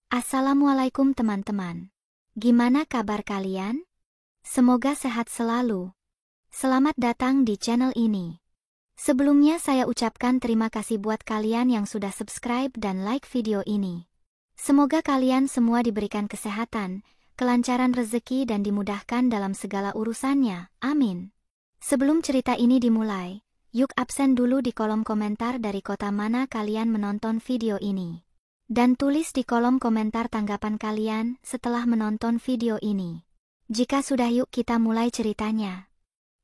Assalamualaikum teman-teman. Gimana kabar kalian? Semoga sehat selalu. Selamat datang di channel ini. Sebelumnya saya ucapkan terima kasih buat kalian yang sudah subscribe dan like video ini. Semoga kalian semua diberikan kesehatan, kelancaran rezeki dan dimudahkan dalam segala urusannya. Amin. Sebelum cerita ini dimulai, yuk absen dulu di kolom komentar dari kota mana kalian menonton video ini. Dan tulis di kolom komentar tanggapan kalian setelah menonton video ini. Jika sudah, yuk kita mulai ceritanya.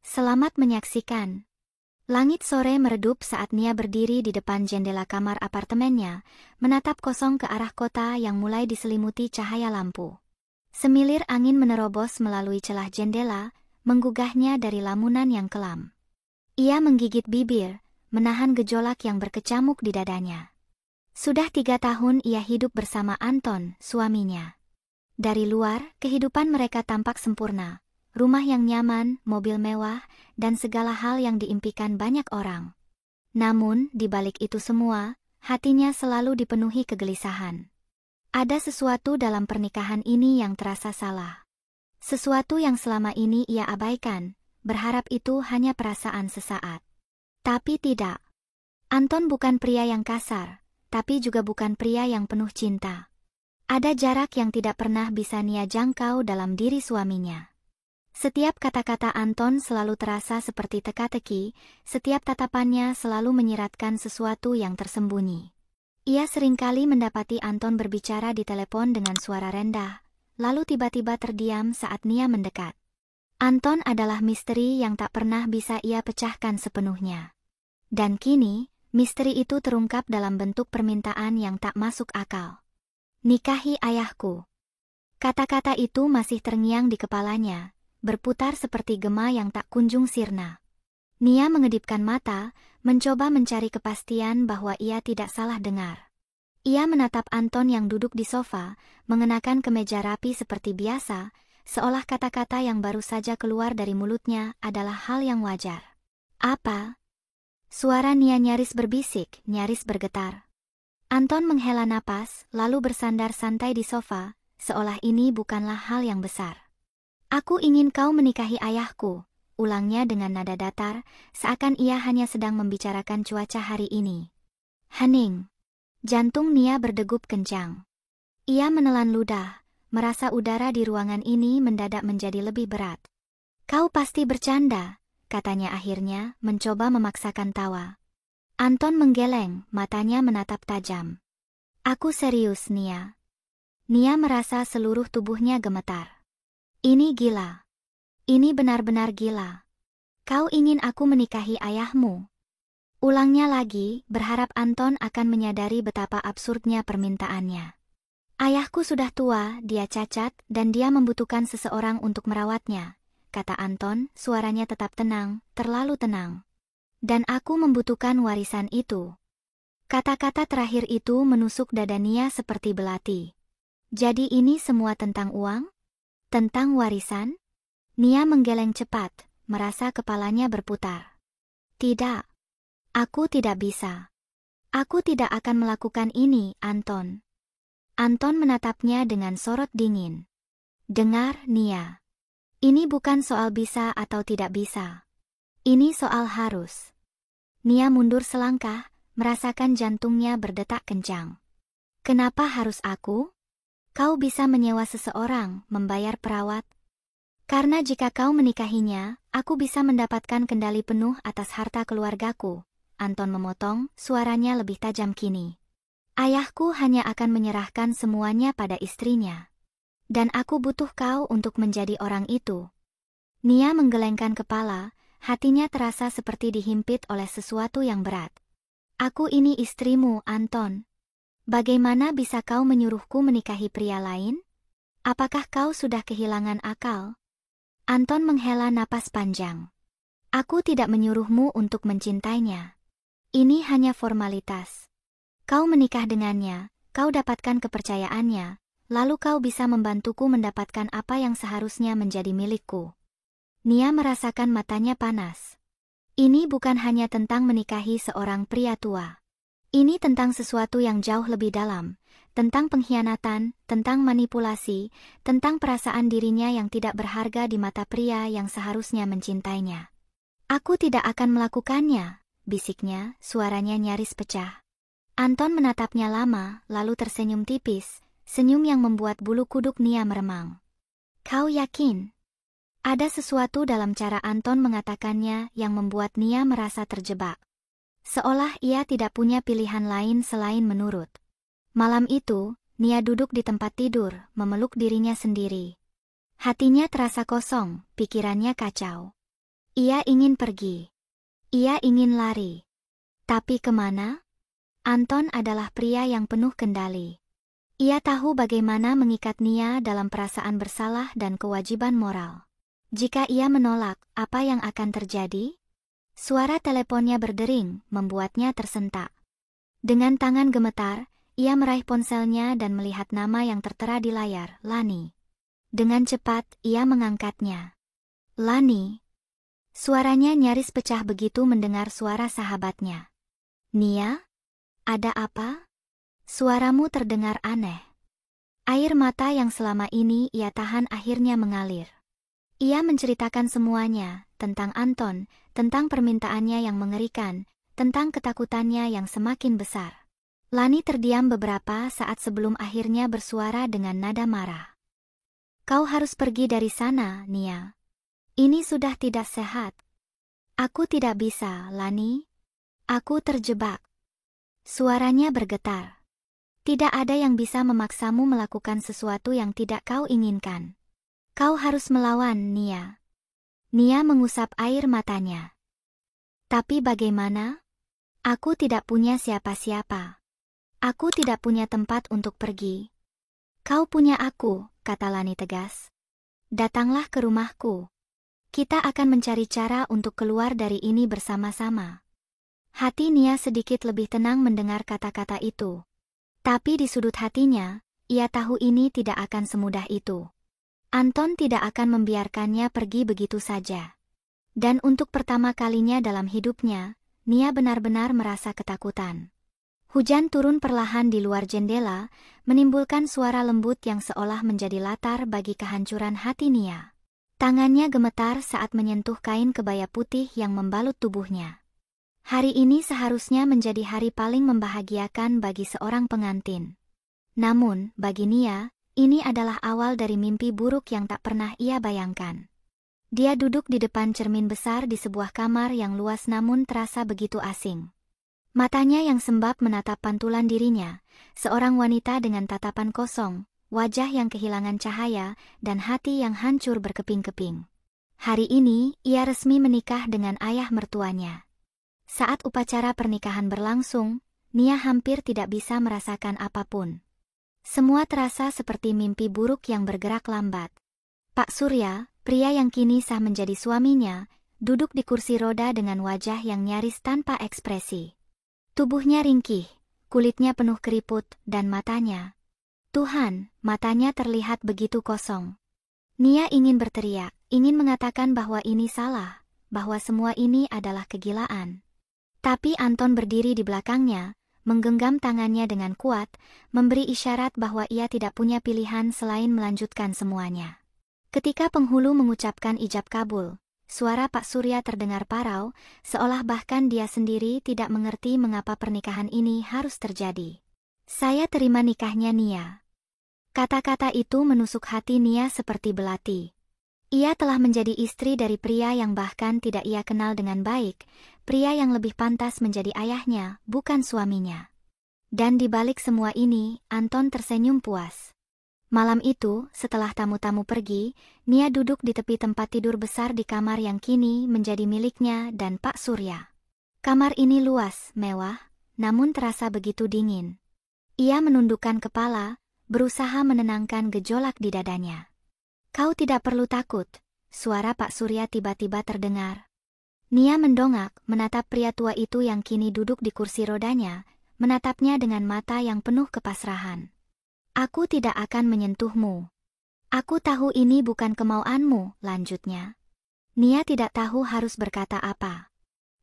Selamat menyaksikan. Langit sore meredup saat Nia berdiri di depan jendela kamar apartemennya, menatap kosong ke arah kota yang mulai diselimuti cahaya lampu. Semilir angin menerobos melalui celah jendela, menggugahnya dari lamunan yang kelam. Ia menggigit bibir, menahan gejolak yang berkecamuk di dadanya. Sudah 3 tahun ia hidup bersama Anton, suaminya. Dari luar, kehidupan mereka tampak sempurna. Rumah yang nyaman, mobil mewah, dan segala hal yang diimpikan banyak orang. Namun, di balik itu semua, hatinya selalu dipenuhi kegelisahan. Ada sesuatu dalam pernikahan ini yang terasa salah. Sesuatu yang selama ini ia abaikan, berharap itu hanya perasaan sesaat. Tapi tidak. Anton bukan pria yang kasar, tapi juga bukan pria yang penuh cinta. Ada jarak yang tidak pernah bisa Nia jangkau dalam diri suaminya. Setiap kata-kata Anton selalu terasa seperti teka-teki, setiap tatapannya selalu menyiratkan sesuatu yang tersembunyi. Ia seringkali mendapati Anton berbicara di telepon dengan suara rendah, lalu tiba-tiba terdiam saat Nia mendekat. Anton adalah misteri yang tak pernah bisa ia pecahkan sepenuhnya. Dan kini, misteri itu terungkap dalam bentuk permintaan yang tak masuk akal. Nikahi ayahku. Kata-kata itu masih terngiang di kepalanya, berputar seperti gema yang tak kunjung sirna. Nia mengedipkan mata, mencoba mencari kepastian bahwa ia tidak salah dengar. Ia menatap Anton yang duduk di sofa, mengenakan kemeja rapi seperti biasa, seolah kata-kata yang baru saja keluar dari mulutnya adalah hal yang wajar. Apa? Suara Nia nyaris berbisik, nyaris bergetar. Anton menghela napas, lalu bersandar santai di sofa, seolah ini bukanlah hal yang besar. Aku ingin kau menikahi ayahku, ulangnya dengan nada datar, seakan ia hanya sedang membicarakan cuaca hari ini. Hening. Jantung Nia berdegup kencang. Ia menelan ludah, merasa udara di ruangan ini mendadak menjadi lebih berat. Kau pasti bercanda, katanya akhirnya, mencoba memaksakan tawa. Anton menggeleng, matanya menatap tajam. Aku serius, Nia. Nia merasa seluruh tubuhnya gemetar. Ini gila. Ini benar-benar gila. Kau ingin aku menikahi ayahmu? Ulangnya lagi, berharap Anton akan menyadari betapa absurdnya permintaannya. Ayahku sudah tua, dia cacat, dan dia membutuhkan seseorang untuk merawatnya, kata Anton, suaranya tetap tenang, terlalu tenang. Dan aku membutuhkan warisan itu. Kata-kata terakhir itu menusuk dada Nia seperti belati. Jadi ini semua tentang uang? Tentang warisan? Nia menggeleng cepat, merasa kepalanya berputar. Tidak. Aku tidak bisa. Aku tidak akan melakukan ini, Anton. Anton menatapnya dengan sorot dingin. Dengar, Nia. Ini bukan soal bisa atau tidak bisa. Ini soal harus. Nia mundur selangkah, merasakan jantungnya berdetak kencang. Kenapa harus aku? Kau bisa menyewa seseorang, membayar perawat. Karena jika kau menikahinya, aku bisa mendapatkan kendali penuh atas harta keluargaku. Anton memotong, suaranya lebih tajam kini. Ayahku hanya akan menyerahkan semuanya pada istrinya. Dan aku butuh kau untuk menjadi orang itu. Nia menggelengkan kepala, hatinya terasa seperti dihimpit oleh sesuatu yang berat. Aku ini istrimu, Anton. Bagaimana bisa kau menyuruhku menikahi pria lain? Apakah kau sudah kehilangan akal? Anton menghela napas panjang. Aku tidak menyuruhmu untuk mencintainya. Ini hanya formalitas. Kau menikah dengannya, kau dapatkan kepercayaannya, lalu kau bisa membantuku mendapatkan apa yang seharusnya menjadi milikku. Nia merasakan matanya panas. Ini bukan hanya tentang menikahi seorang pria tua. Ini tentang sesuatu yang jauh lebih dalam, tentang pengkhianatan, tentang manipulasi, tentang perasaan dirinya yang tidak berharga di mata pria yang seharusnya mencintainya. Aku tidak akan melakukannya, bisiknya, suaranya nyaris pecah. Anton menatapnya lama, lalu tersenyum tipis, senyum yang membuat bulu kuduk Nia meremang. Kau yakin? Ada sesuatu dalam cara Anton mengatakannya yang membuat Nia merasa terjebak. Seolah ia tidak punya pilihan lain selain menurut. Malam itu, Nia duduk di tempat tidur, memeluk dirinya sendiri. Hatinya terasa kosong, pikirannya kacau. Ia ingin pergi. Ia ingin lari. Tapi kemana? Anton adalah pria yang penuh kendali. Ia tahu bagaimana mengikat Nia dalam perasaan bersalah dan kewajiban moral. Jika ia menolak, apa yang akan terjadi? Suara teleponnya berdering, membuatnya tersentak. Dengan tangan gemetar, ia meraih ponselnya dan melihat nama yang tertera di layar, Lani. Dengan cepat, ia mengangkatnya. Lani. Suaranya nyaris pecah begitu mendengar suara sahabatnya. Nia? Ada apa? Suaramu terdengar aneh. Air mata yang selama ini ia tahan akhirnya mengalir. Ia menceritakan semuanya, tentang Anton, tentang permintaannya yang mengerikan, tentang ketakutannya yang semakin besar. Lani terdiam beberapa saat sebelum akhirnya bersuara dengan nada marah. Kau harus pergi dari sana, Nia. Ini sudah tidak sehat. Aku tidak bisa, Lani. Aku terjebak. Suaranya bergetar. Tidak ada yang bisa memaksamu melakukan sesuatu yang tidak kau inginkan. Kau harus melawan, Nia. Nia mengusap air matanya. Tapi bagaimana? Aku tidak punya siapa-siapa. Aku tidak punya tempat untuk pergi. Kau punya aku, kata Lani tegas. Datanglah ke rumahku. Kita akan mencari cara untuk keluar dari ini bersama-sama. Hati Nia sedikit lebih tenang mendengar kata-kata itu. Tapi di sudut hatinya, ia tahu ini tidak akan semudah itu. Anton tidak akan membiarkannya pergi begitu saja. Dan untuk pertama kalinya dalam hidupnya, Nia benar-benar merasa ketakutan. Hujan turun perlahan di luar jendela, menimbulkan suara lembut yang seolah menjadi latar bagi kehancuran hati Nia. Tangannya gemetar saat menyentuh kain kebaya putih yang membalut tubuhnya. Hari ini seharusnya menjadi hari paling membahagiakan bagi seorang pengantin. Namun, bagi Nia, ini adalah awal dari mimpi buruk yang tak pernah ia bayangkan. Dia duduk di depan cermin besar di sebuah kamar yang luas namun terasa begitu asing. Matanya yang sembab menatap pantulan dirinya, seorang wanita dengan tatapan kosong, wajah yang kehilangan cahaya, dan hati yang hancur berkeping-keping. Hari ini, ia resmi menikah dengan ayah mertuanya. Saat upacara pernikahan berlangsung, Nia hampir tidak bisa merasakan apapun. Semua terasa seperti mimpi buruk yang bergerak lambat. Pak Surya, pria yang kini sah menjadi suaminya, duduk di kursi roda dengan wajah yang nyaris tanpa ekspresi. Tubuhnya ringkih, kulitnya penuh keriput, dan matanya. Tuhan, matanya terlihat begitu kosong. Nia ingin berteriak, ingin mengatakan bahwa ini salah, bahwa semua ini adalah kegilaan. Tapi Anton berdiri di belakangnya, menggenggam tangannya dengan kuat, memberi isyarat bahwa ia tidak punya pilihan selain melanjutkan semuanya. Ketika penghulu mengucapkan ijab kabul, suara Pak Surya terdengar parau, seolah bahkan dia sendiri tidak mengerti mengapa pernikahan ini harus terjadi. Saya terima nikahnya Nia. Kata-kata itu menusuk hati Nia seperti belati. Ia telah menjadi istri dari pria yang bahkan tidak ia kenal dengan baik, pria yang lebih pantas menjadi ayahnya, bukan suaminya. Dan di balik semua ini, Anton tersenyum puas. Malam itu, setelah tamu-tamu pergi, Nia duduk di tepi tempat tidur besar di kamar yang kini menjadi miliknya dan Pak Surya. Kamar ini luas, mewah, namun terasa begitu dingin. Ia menundukkan kepala, berusaha menenangkan gejolak di dadanya. Kau tidak perlu takut, suara Pak Surya tiba-tiba terdengar. Nia mendongak, menatap pria tua itu yang kini duduk di kursi rodanya, menatapnya dengan mata yang penuh kepasrahan. Aku tidak akan menyentuhmu. Aku tahu ini bukan kemauanmu, lanjutnya. Nia tidak tahu harus berkata apa.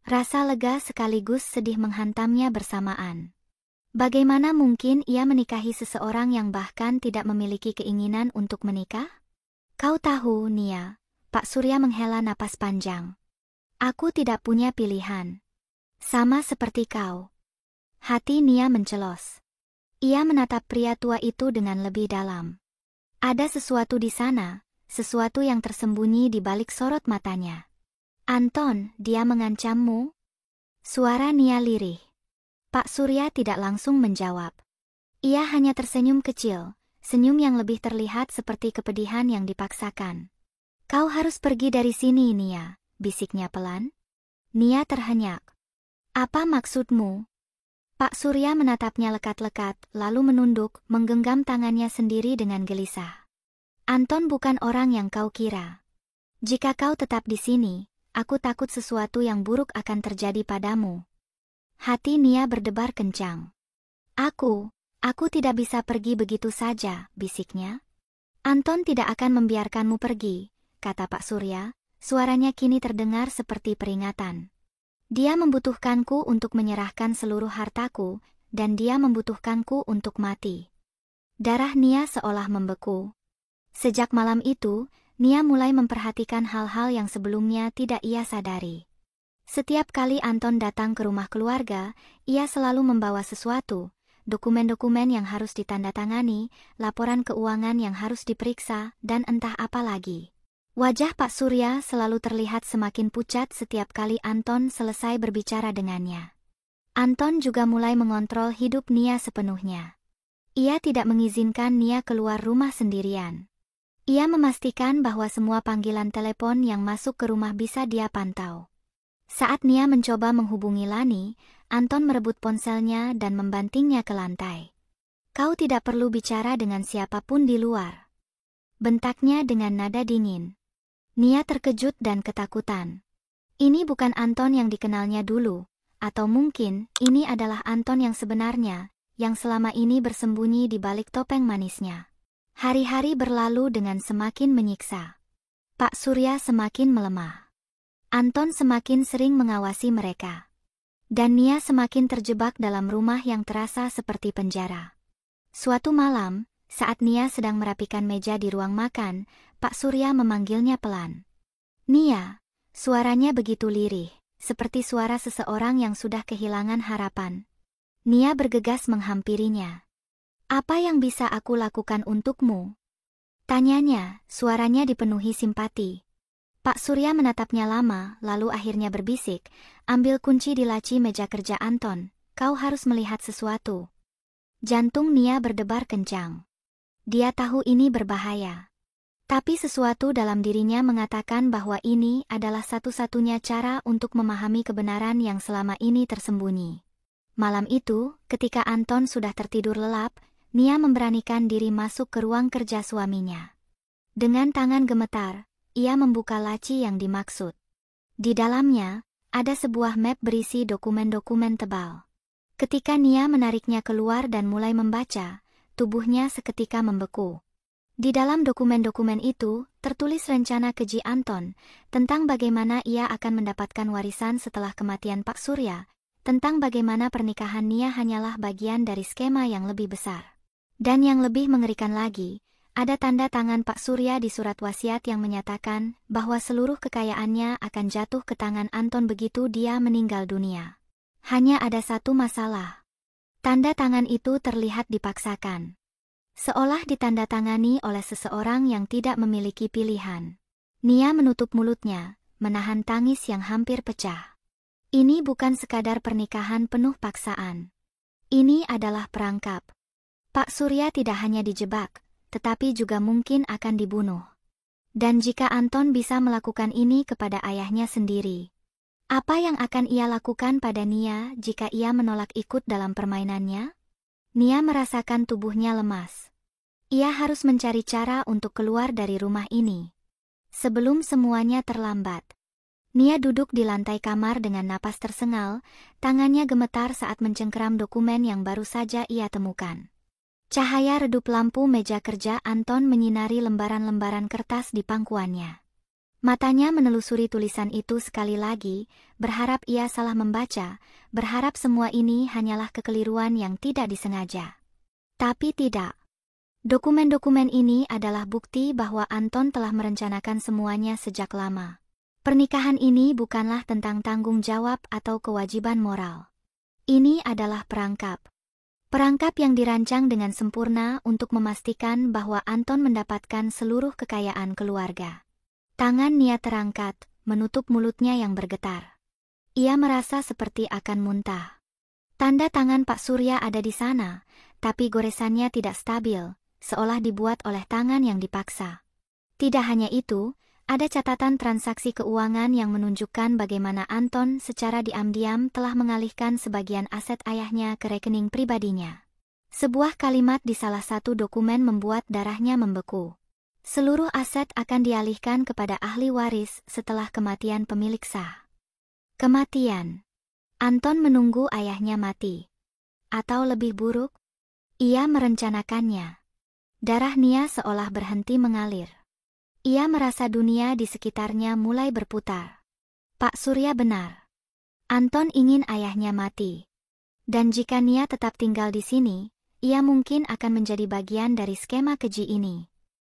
Rasa lega sekaligus sedih menghantamnya bersamaan. Bagaimana mungkin ia menikahi seseorang yang bahkan tidak memiliki keinginan untuk menikah? Kau tahu, Nia, Pak Surya menghela napas panjang. Aku tidak punya pilihan. Sama seperti kau. Hati Nia mencelos. Ia menatap pria tua itu dengan lebih dalam. Ada sesuatu di sana, sesuatu yang tersembunyi di balik sorot matanya. Anton, dia mengancammu? Suara Nia lirih. Pak Surya tidak langsung menjawab. Ia hanya tersenyum kecil, senyum yang lebih terlihat seperti kepedihan yang dipaksakan. Kau harus pergi dari sini, Nia, bisiknya pelan. Nia terhenyak. Apa maksudmu? Pak Surya menatapnya lekat-lekat, lalu menunduk, menggenggam tangannya sendiri dengan gelisah. Anton bukan orang yang kau kira. Jika kau tetap di sini, aku takut sesuatu yang buruk akan terjadi padamu. Hati Nia berdebar kencang. Aku tidak bisa pergi begitu saja, bisiknya. Anton tidak akan membiarkanmu pergi, kata Pak Surya, suaranya kini terdengar seperti peringatan. Dia membutuhkanku untuk menyerahkan seluruh hartaku, dan dia membutuhkanku untuk mati. Darah Nia seolah membeku. Sejak malam itu, Nia mulai memperhatikan hal-hal yang sebelumnya tidak ia sadari. Setiap kali Anton datang ke rumah keluarga, ia selalu membawa sesuatu, dokumen-dokumen yang harus ditandatangani, laporan keuangan yang harus diperiksa, dan entah apa lagi. Wajah Pak Surya selalu terlihat semakin pucat setiap kali Anton selesai berbicara dengannya. Anton juga mulai mengontrol hidup Nia sepenuhnya. Ia tidak mengizinkan Nia keluar rumah sendirian. Ia memastikan bahwa semua panggilan telepon yang masuk ke rumah bisa dia pantau. Saat Nia mencoba menghubungi Lani, Anton merebut ponselnya dan membantingnya ke lantai. Kau tidak perlu bicara dengan siapapun di luar. Bentaknya dengan nada dingin. Nia terkejut dan ketakutan. Ini bukan Anton yang dikenalnya dulu, atau mungkin ini adalah Anton yang sebenarnya, yang selama ini bersembunyi di balik topeng manisnya. Hari-hari berlalu dengan semakin menyiksa. Pak Surya semakin melemah. Anton semakin sering mengawasi mereka. Dan Nia semakin terjebak dalam rumah yang terasa seperti penjara. Suatu malam, saat Nia sedang merapikan meja di ruang makan, Pak Surya memanggilnya pelan. Nia, suaranya begitu lirih, seperti suara seseorang yang sudah kehilangan harapan. Nia bergegas menghampirinya. Apa yang bisa aku lakukan untukmu? Tanyanya, suaranya dipenuhi simpati. Pak Surya menatapnya lama, lalu akhirnya berbisik, ambil kunci di laci meja kerja Anton, kau harus melihat sesuatu. Jantung Nia berdebar kencang. Dia tahu ini berbahaya. Tapi sesuatu dalam dirinya mengatakan bahwa ini adalah satu-satunya cara untuk memahami kebenaran yang selama ini tersembunyi. Malam itu, ketika Anton sudah tertidur lelap, Nia memberanikan diri masuk ke ruang kerja suaminya. Dengan tangan gemetar, ia membuka laci yang dimaksud. Di dalamnya, ada sebuah map berisi dokumen-dokumen tebal. Ketika Nia menariknya keluar dan mulai membaca, tubuhnya seketika membeku. Di dalam dokumen-dokumen itu, tertulis rencana keji Anton, tentang bagaimana ia akan mendapatkan warisan setelah kematian Pak Surya, tentang bagaimana pernikahan Nia hanyalah bagian dari skema yang lebih besar. Dan yang lebih mengerikan lagi, ada tanda tangan Pak Surya di surat wasiat yang menyatakan bahwa seluruh kekayaannya akan jatuh ke tangan Anton begitu dia meninggal dunia. Hanya ada satu masalah. Tanda tangan itu terlihat dipaksakan. Seolah ditandatangani oleh seseorang yang tidak memiliki pilihan. Nia menutup mulutnya, menahan tangis yang hampir pecah. Ini bukan sekadar pernikahan penuh paksaan. Ini adalah perangkap. Pak Surya tidak hanya dijebak, tetapi juga mungkin akan dibunuh. Dan jika Anton bisa melakukan ini kepada ayahnya sendiri, apa yang akan ia lakukan pada Nia jika ia menolak ikut dalam permainannya? Nia merasakan tubuhnya lemas. Ia harus mencari cara untuk keluar dari rumah ini. Sebelum semuanya terlambat. Nia duduk di lantai kamar dengan napas tersengal, tangannya gemetar saat mencengkeram dokumen yang baru saja ia temukan. Cahaya redup lampu meja kerja Anton menyinari lembaran-lembaran kertas di pangkuannya. Matanya menelusuri tulisan itu sekali lagi, berharap ia salah membaca, berharap semua ini hanyalah kekeliruan yang tidak disengaja. Tapi tidak. Dokumen-dokumen ini adalah bukti bahwa Anton telah merencanakan semuanya sejak lama. Pernikahan ini bukanlah tentang tanggung jawab atau kewajiban moral. Ini adalah perangkap. Perangkap yang dirancang dengan sempurna untuk memastikan bahwa Anton mendapatkan seluruh kekayaan keluarga. Tangan Nia terangkat, menutup mulutnya yang bergetar. Ia merasa seperti akan muntah. Tanda tangan Pak Surya ada di sana, tapi goresannya tidak stabil, seolah dibuat oleh tangan yang dipaksa. Tidak hanya itu, ada catatan transaksi keuangan yang menunjukkan bagaimana Anton secara diam-diam telah mengalihkan sebagian aset ayahnya ke rekening pribadinya. Sebuah kalimat di salah satu dokumen membuat darahnya membeku. Seluruh aset akan dialihkan kepada ahli waris setelah kematian pemilik sah. Kematian. Anton menunggu ayahnya mati. Atau lebih buruk, ia merencanakannya. Darah Nia seolah berhenti mengalir. Ia merasa dunia di sekitarnya mulai berputar. Pak Surya benar. Anton ingin ayahnya mati. Dan jika Nia tetap tinggal di sini, ia mungkin akan menjadi bagian dari skema keji ini.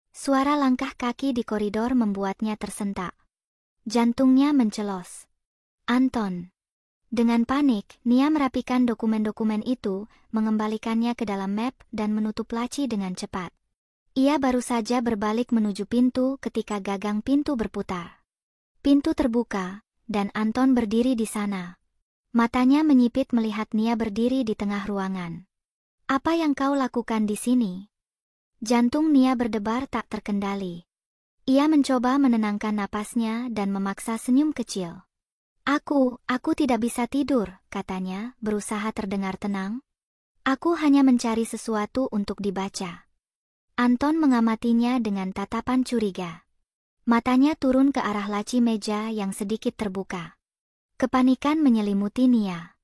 Suara langkah kaki di koridor membuatnya tersentak. Jantungnya mencelos. Anton. Dengan panik, Nia merapikan dokumen-dokumen itu, mengembalikannya ke dalam map dan menutup laci dengan cepat. Ia baru saja berbalik menuju pintu ketika gagang pintu berputar. Pintu terbuka, dan Anton berdiri di sana. Matanya menyipit melihat Nia berdiri di tengah ruangan. Apa yang kau lakukan di sini? Jantung Nia berdebar tak terkendali. Ia mencoba menenangkan napasnya dan memaksa senyum kecil. Aku tidak bisa tidur, katanya, berusaha terdengar tenang. Aku hanya mencari sesuatu untuk dibaca. Anton mengamatinya dengan tatapan curiga. Matanya turun ke arah laci meja yang sedikit terbuka. Kepanikan menyelimuti Nia.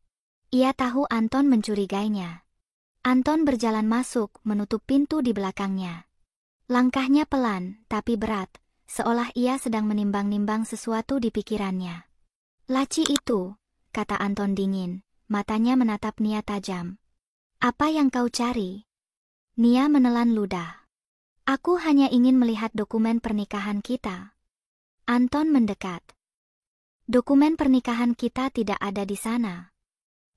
Ia tahu Anton mencurigainya. Anton berjalan masuk, menutup pintu di belakangnya. Langkahnya pelan, tapi berat, seolah ia sedang menimbang-nimbang sesuatu di pikirannya. Laci itu, kata Anton dingin, matanya menatap Nia tajam. Apa yang kau cari? Nia menelan ludah. Aku hanya ingin melihat dokumen pernikahan kita. Anton mendekat. Dokumen pernikahan kita tidak ada di sana.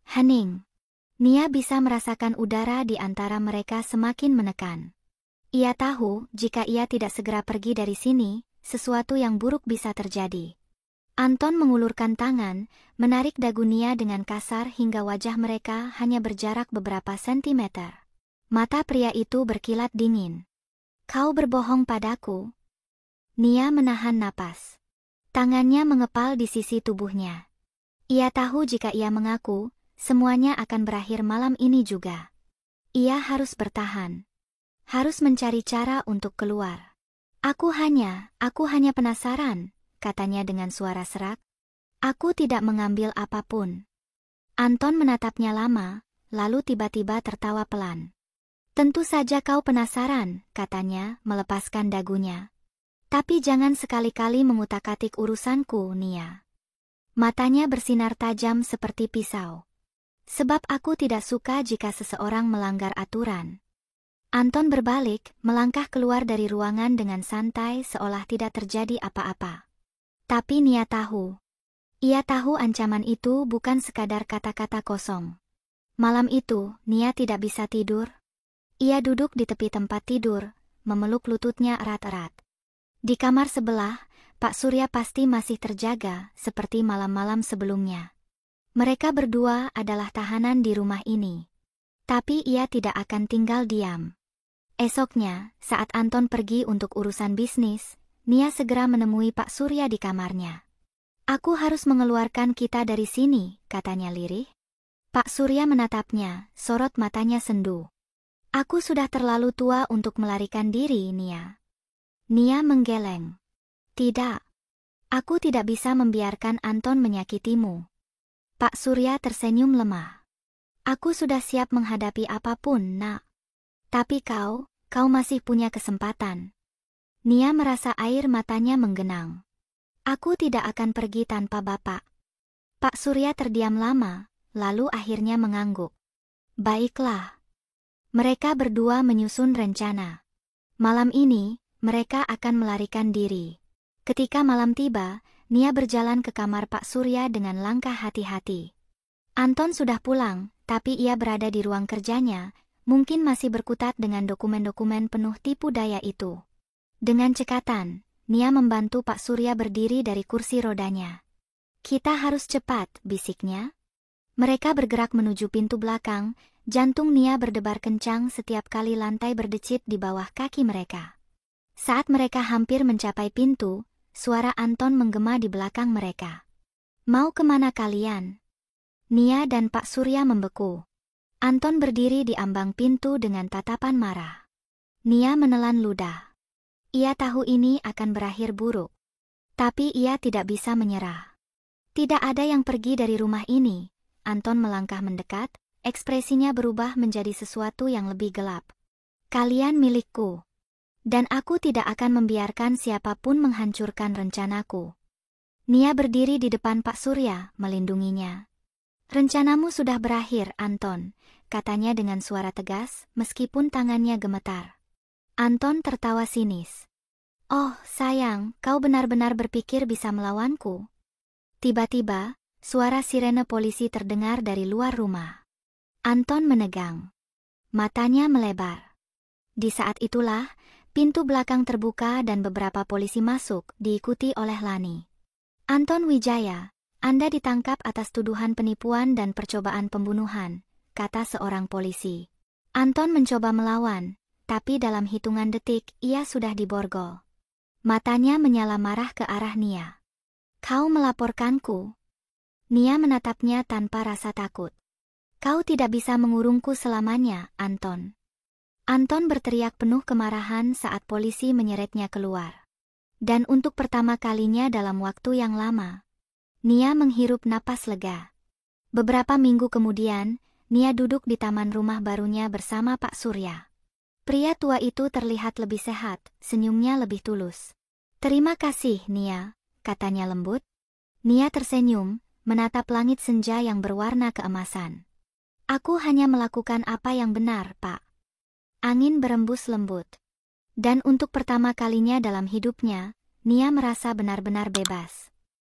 Hening. Nia bisa merasakan udara di antara mereka semakin menekan. Ia tahu, jika ia tidak segera pergi dari sini, sesuatu yang buruk bisa terjadi. Anton mengulurkan tangan, menarik dagu Nia dengan kasar hingga wajah mereka hanya berjarak beberapa sentimeter. Mata pria itu berkilat dingin. Kau berbohong padaku. Nia menahan napas. Tangannya mengepal di sisi tubuhnya. Ia tahu jika ia mengaku, semuanya akan berakhir malam ini juga. Ia harus bertahan. Harus mencari cara untuk keluar. Aku hanya penasaran, katanya dengan suara serak. Aku tidak mengambil apapun. Anton menatapnya lama, lalu tiba-tiba tertawa pelan. Tentu saja kau penasaran, katanya, melepaskan dagunya. Tapi jangan sekali-kali mengutak-atik urusanku, Nia. Matanya bersinar tajam seperti pisau. Sebab aku tidak suka jika seseorang melanggar aturan. Anton berbalik, melangkah keluar dari ruangan dengan santai seolah tidak terjadi apa-apa. Tapi Nia tahu. Ia tahu ancaman itu bukan sekadar kata-kata kosong. Malam itu, Nia tidak bisa tidur. Ia duduk di tepi tempat tidur, memeluk lututnya erat-erat. Di kamar sebelah, Pak Surya pasti masih terjaga, seperti malam-malam sebelumnya. Mereka berdua adalah tahanan di rumah ini. Tapi ia tidak akan tinggal diam. Esoknya, saat Anton pergi untuk urusan bisnis, Nia segera menemui Pak Surya di kamarnya. Aku harus mengeluarkan kita dari sini, katanya lirih. Pak Surya menatapnya, sorot matanya sendu. Aku sudah terlalu tua untuk melarikan diri, Nia. Nia menggeleng. Tidak. Aku tidak bisa membiarkan Anton menyakitimu. Pak Surya tersenyum lemah. Aku sudah siap menghadapi apapun, Nak. Tapi kau masih punya kesempatan. Nia merasa air matanya menggenang. Aku tidak akan pergi tanpa Bapak. Pak Surya terdiam lama, lalu akhirnya mengangguk. Baiklah. Mereka berdua menyusun rencana. Malam ini, mereka akan melarikan diri. Ketika malam tiba, Nia berjalan ke kamar Pak Surya dengan langkah hati-hati. Anton sudah pulang, tapi ia berada di ruang kerjanya, mungkin masih berkutat dengan dokumen-dokumen penuh tipu daya itu. Dengan cekatan, Nia membantu Pak Surya berdiri dari kursi rodanya. Kita harus cepat, bisiknya. Mereka bergerak menuju pintu belakang, jantung Nia berdebar kencang setiap kali lantai berdecit di bawah kaki mereka. Saat mereka hampir mencapai pintu, suara Anton menggema di belakang mereka. Mau kemana kalian? Nia dan Pak Surya membeku. Anton berdiri di ambang pintu dengan tatapan marah. Nia menelan ludah. Ia tahu ini akan berakhir buruk. Tapi ia tidak bisa menyerah. Tidak ada yang pergi dari rumah ini. Anton melangkah mendekat, ekspresinya berubah menjadi sesuatu yang lebih gelap. Kalian milikku. Dan aku tidak akan membiarkan siapapun menghancurkan rencanaku. Nia berdiri di depan Pak Surya, melindunginya. Rencanamu sudah berakhir, Anton, katanya dengan suara tegas, meskipun tangannya gemetar. Anton tertawa sinis. Oh, sayang, kau benar-benar berpikir bisa melawanku? Tiba-tiba, suara sirene polisi terdengar dari luar rumah. Anton menegang. Matanya melebar. Di saat itulah, pintu belakang terbuka dan beberapa polisi masuk, diikuti oleh Lani. Anton Wijaya, Anda ditangkap atas tuduhan penipuan dan percobaan pembunuhan, kata seorang polisi. Anton mencoba melawan, tapi dalam hitungan detik ia sudah diborgol. Matanya menyala marah ke arah Nia. Kau melaporkanku? Nia menatapnya tanpa rasa takut. Kau tidak bisa mengurungku selamanya, Anton. Anton berteriak penuh kemarahan saat polisi menyeretnya keluar. Dan untuk pertama kalinya dalam waktu yang lama, Nia menghirup napas lega. Beberapa minggu kemudian, Nia duduk di taman rumah barunya bersama Pak Surya. Pria tua itu terlihat lebih sehat, senyumnya lebih tulus. Terima kasih, Nia, katanya lembut. Nia tersenyum, menatap langit senja yang berwarna keemasan. Aku hanya melakukan apa yang benar, Pak. Angin berembus lembut. Dan untuk pertama kalinya dalam hidupnya, Nia merasa benar-benar bebas.